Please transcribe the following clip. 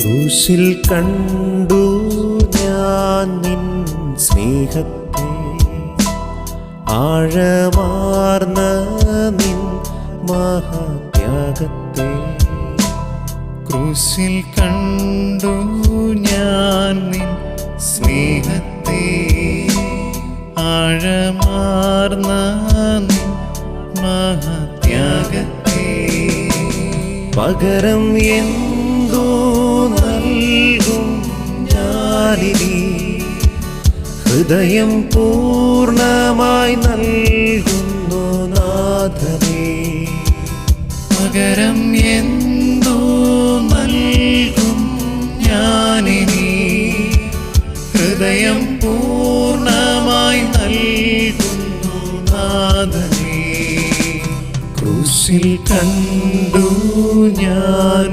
ക്രൂശിൽ കണ്ടു ഞാൻ നിൻ സ്നേഹത്തെ, ആഴമാർന്ന നിൻ മഹാത്യാഗത്തെ. ക്രൂശിൽ കണ്ടു ഞാൻ നിൻ സ്നേഹത്തെ, ആഴമാർന്ന നിൻ മഹാത്യാഗത്തെ. പകരം എന്തു നൽകും ഞാനിനി, ഹൃദയം പൂർണ്ണമായി നൽകുന്നു നാഥനേ. പകരം എന്തു നൽകും ഞാനിനി, ഹൃദയം പൂർണ്ണമായി നൽകുന്നു നാഥനേ. ക്രൂശിൽ കണ്ടു ഞാൻ